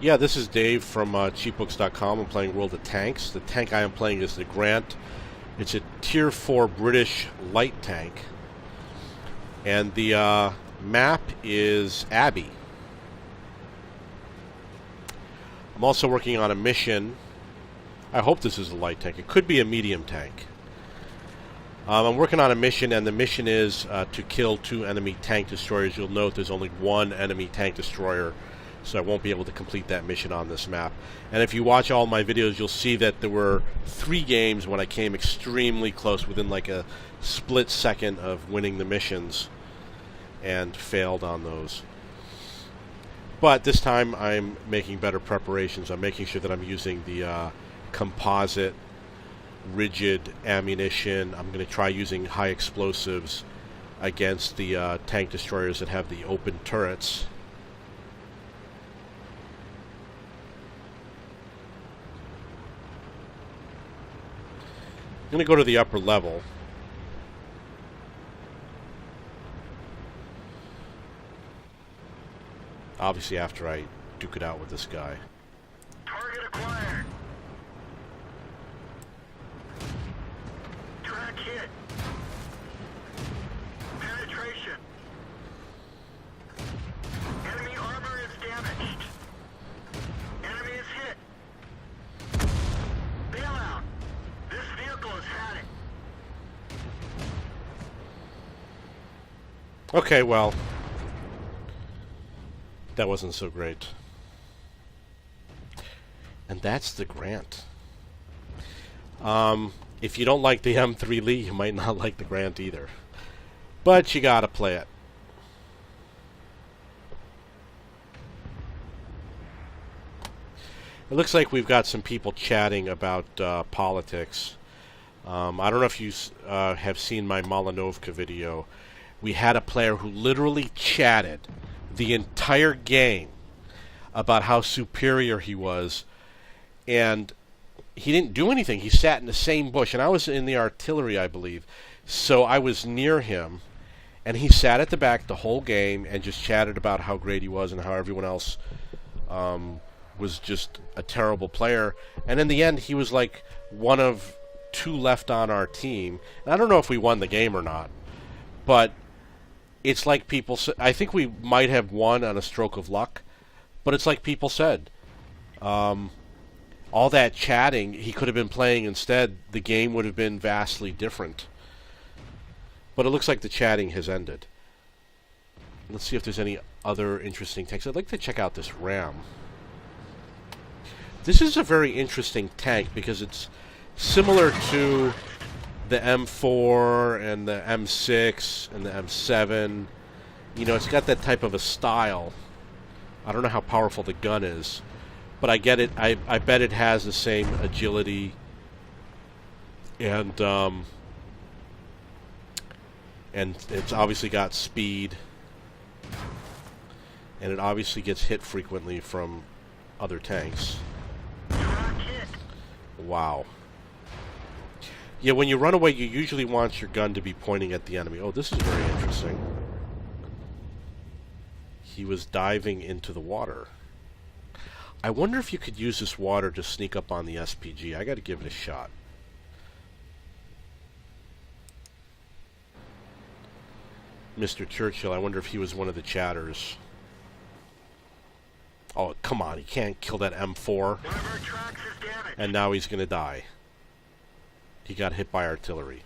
Yeah, this is Dave from cheapbooks.com. I'm playing World of Tanks. The tank I am playing is the Grant. It's a Tier 4 British light tank. And the map is Abbey. I'm also working on a mission. I hope this is a light tank. It could be a medium tank. I'm working on a mission, and the mission is to kill 2 enemy tank destroyers. You'll note there's only 1 enemy tank destroyer, so I won't be able to complete that mission on this map. And if you watch all my videos, you'll see that there were 3 games when I came extremely close, within like a split second of winning the missions, and failed on those. But this time I'm making better preparations. I'm making sure that I'm using the composite rigid ammunition. I'm going to try using high explosives against the tank destroyers that have the open turrets. I'm going to go to the upper level. Obviously after I duke it out with this guy. Target acquired. Track hit. Penetration. Enemy armor is damaged. Enemy is hit. Bailout. This vehicle is had it. Okay, well, that wasn't so great. And that's the Grant. If you don't like the M3 Lee, you might not like the Grant either. But you gotta play it. It looks like we've got some people chatting about politics. I don't know if you have seen my Malinovka video. We had a player who literally chatted the entire game about how superior he was, and he didn't do anything. He sat in the same bush, and I was in the artillery, I believe, so I was near him, and he sat at the back the whole game and just chatted about how great he was and how everyone else was just a terrible player. And in the end, he was like one of 2 left on our team. And I don't know if we won the game or not, but it's like people said. I think we might have won on a stroke of luck, but it's like people said. All that chatting, he could have been playing instead. The game would have been vastly different. But it looks like the chatting has ended. Let's see if there's any other interesting tanks. I'd like to check out this Ram. This is a very interesting tank because it's similar to the M4 and the M6 and the M7. You know, it's got that type of a style. I don't know how powerful the gun is, but I get it. I bet it has the same agility and it's obviously got speed, and it obviously gets hit frequently from other tanks. Wow. Yeah, when you run away, you usually want your gun to be pointing at the enemy. Oh, this is very interesting. He was diving into the water. I wonder if you could use this water to sneak up on the SPG. I got to give it a shot. Mr. Churchill, I wonder if he was one of the chatters. Oh, come on, he can't kill that M4. And now he's going to die. He got hit by artillery.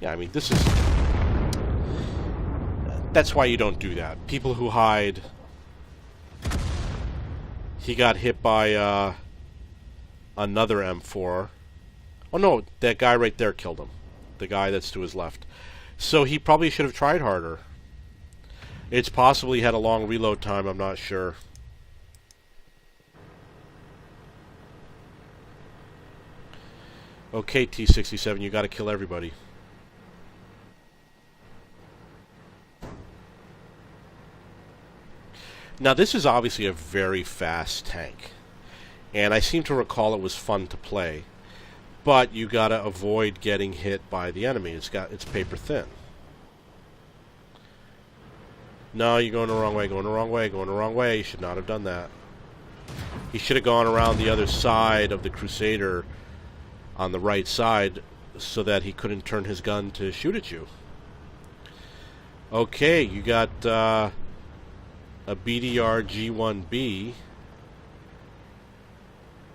Yeah, I mean, this is... That's why you don't do that. People who hide... He got hit by another M4. Oh no, that guy right there killed him. The guy that's to his left. So he probably should have tried harder. It's possible he had a long reload time, I'm not sure. Okay, T-67, you gotta kill everybody. Now this is obviously a very fast tank, and I seem to recall it was fun to play, but you gotta avoid getting hit by the enemy. It's paper thin. No, you're going the wrong way, going the wrong way, going the wrong way. You should not have done that. He should have gone around the other side of the Crusader on the right side so that he couldn't turn his gun to shoot at you. Okay, you got a BDR G1B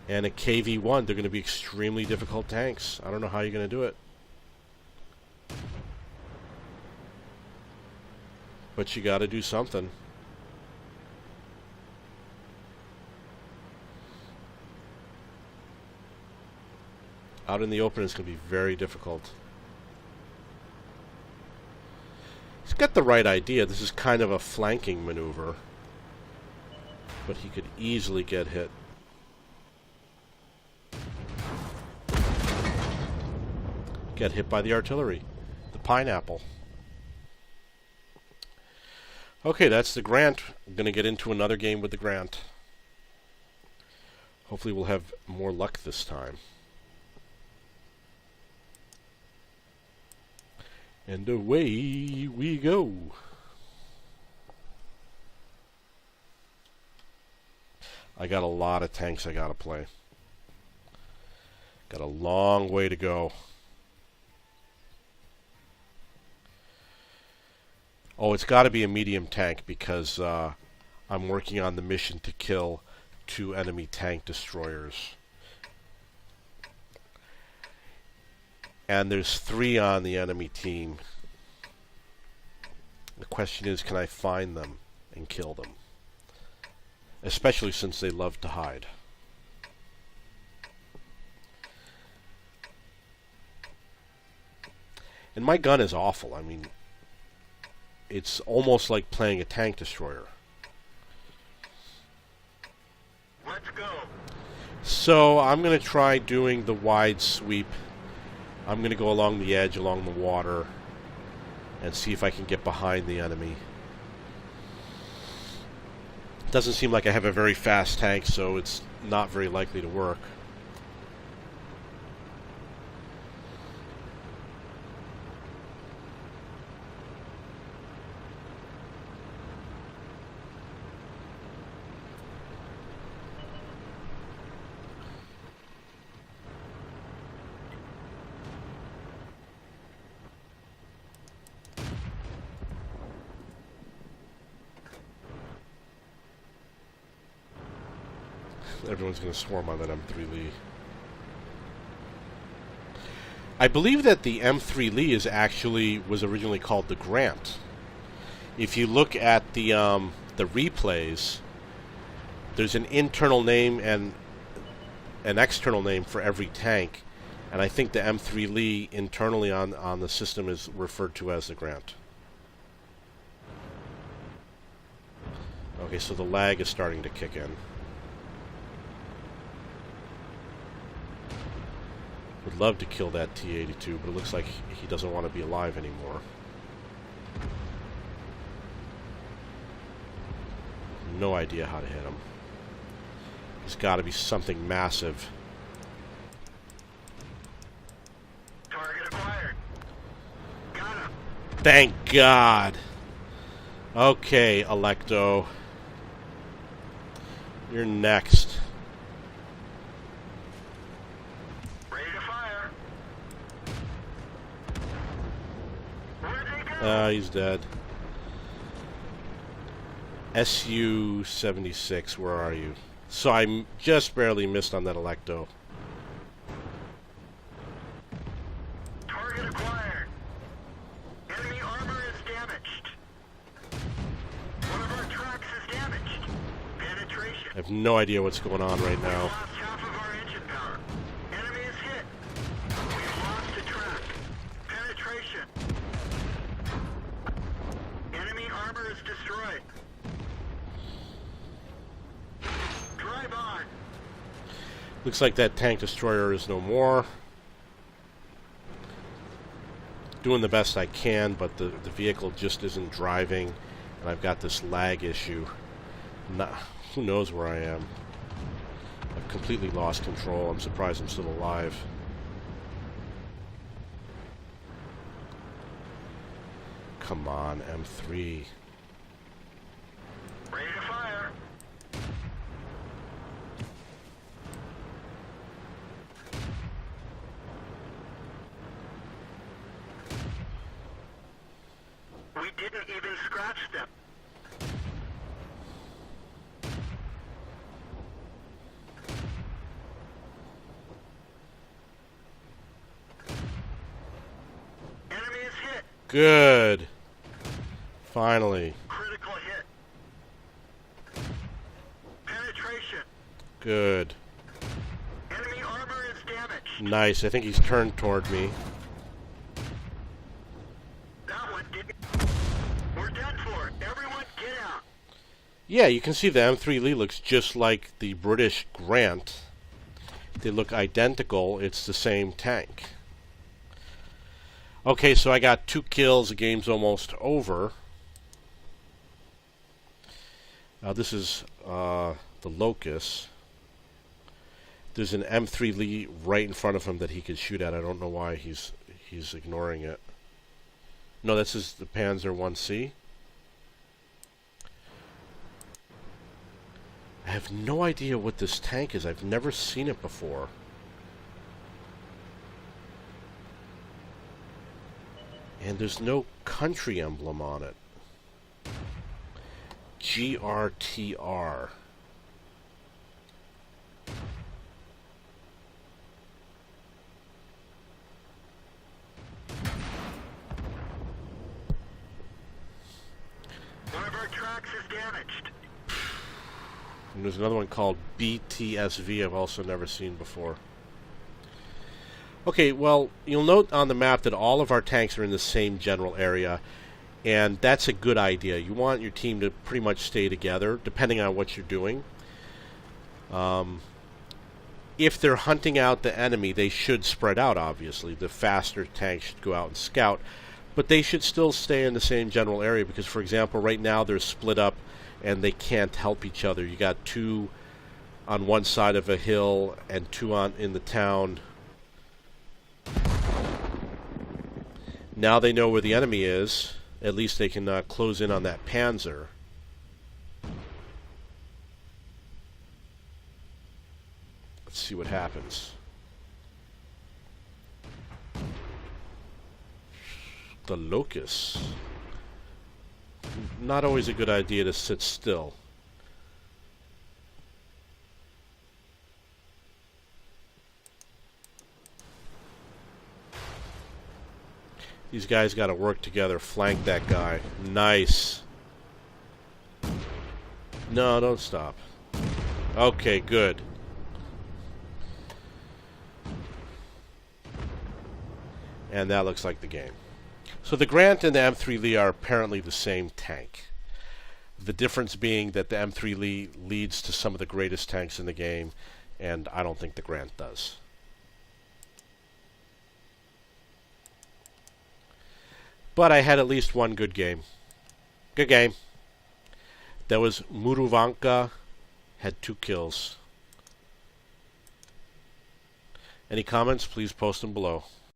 and a KV-1. They're going to be extremely difficult tanks. I don't know how you're going to do it. But you got to do something. Out in the open, it's going to be very difficult. He's got the right idea. This is kind of a flanking maneuver. But he could easily get hit. Get hit by the artillery. The pineapple. Okay, that's the Grant. I'm going to get into another game with the Grant. Hopefully we'll have more luck this time. And away we go. I got a lot of tanks I gotta play. Got a long way to go. Oh, it's got to be a medium tank because I'm working on the mission to kill 2 enemy tank destroyers. And there's 3 on the enemy team. The question is, can I find them and kill them? Especially since they love to hide. And my gun is awful. I mean, it's almost like playing a tank destroyer. Let's go. So I'm going to try doing the wide sweep. I'm going to go along the edge, along the water, and see if I can get behind the enemy. It doesn't seem like I have a very fast tank, so it's not very likely to work. Everyone's going to swarm on that M3 Lee. I believe that the M3 Lee was originally called the Grant. If you look at the replays, there's an internal name and an external name for every tank, and I think the M3 Lee internally on the system is referred to as the Grant. Okay, so the lag is starting to kick in. Would love to kill that T-82, but it looks like he doesn't want to be alive anymore. No idea how to hit him. He's got to be something massive. Target acquired. Got him. Thank God. Okay, Electo. You're next. He's dead. SU-76, where are you? So I just barely missed on that Electo. Target acquired. Enemy armor is damaged. One of our tracks is damaged. Penetration. I have no idea what's going on right now. Lost half of our engine power. Enemy is hit. We've lost a track. Penetration. Enemy armor is destroyed. Drive on. Looks like that tank destroyer is no more. Doing the best I can, but the vehicle just isn't driving, and I've got this lag issue. Who knows where I am? I've completely lost control. I'm surprised I'm still alive. Come on, M3. didn't even scratch them. Enemy is hit. Good. Finally. Critical hit. Penetration. Good. Enemy armor is damaged. Nice. I think he's turned toward me. That one didn't. We're done for. Everyone get out. Yeah, you can see the M3 Lee looks just like the British Grant. They look identical. It's the same tank. Okay, so I got 2 kills. The game's almost over. Now this is the Locust. There's an M3 Lee right in front of him that he could shoot at. I don't know why he's ignoring it. No, this is the Panzer 1C. I have no idea what this tank is. I've never seen it before. And there's no country emblem on it. GRTR. One of our tracks is damaged. And there's another one called BTSV I've also never seen before. Okay, well, you'll note on the map that all of our tanks are in the same general area, and that's a good idea. You want your team to pretty much stay together, depending on what you're doing. If they're hunting out the enemy, they should spread out, obviously. The faster tanks should go out and scout, but they should still stay in the same general area because, for example, right now they're split up and they can't help each other. You got 2 on one side of a hill and 2 in the town. Now they know where the enemy is. At least they can close in on that Panzer. Let's see what happens. The Locust. Not always a good idea to sit still. These guys got to work together. Flank that guy. Nice. No, don't stop. Okay, good. And that looks like the game. So the Grant and the M3 Lee are apparently the same tank. The difference being that the M3 Lee leads to some of the greatest tanks in the game, and I don't think the Grant does. But I had at least one good game. Good game. That was Murovanka, had 2 kills. Any comments? Please post them below.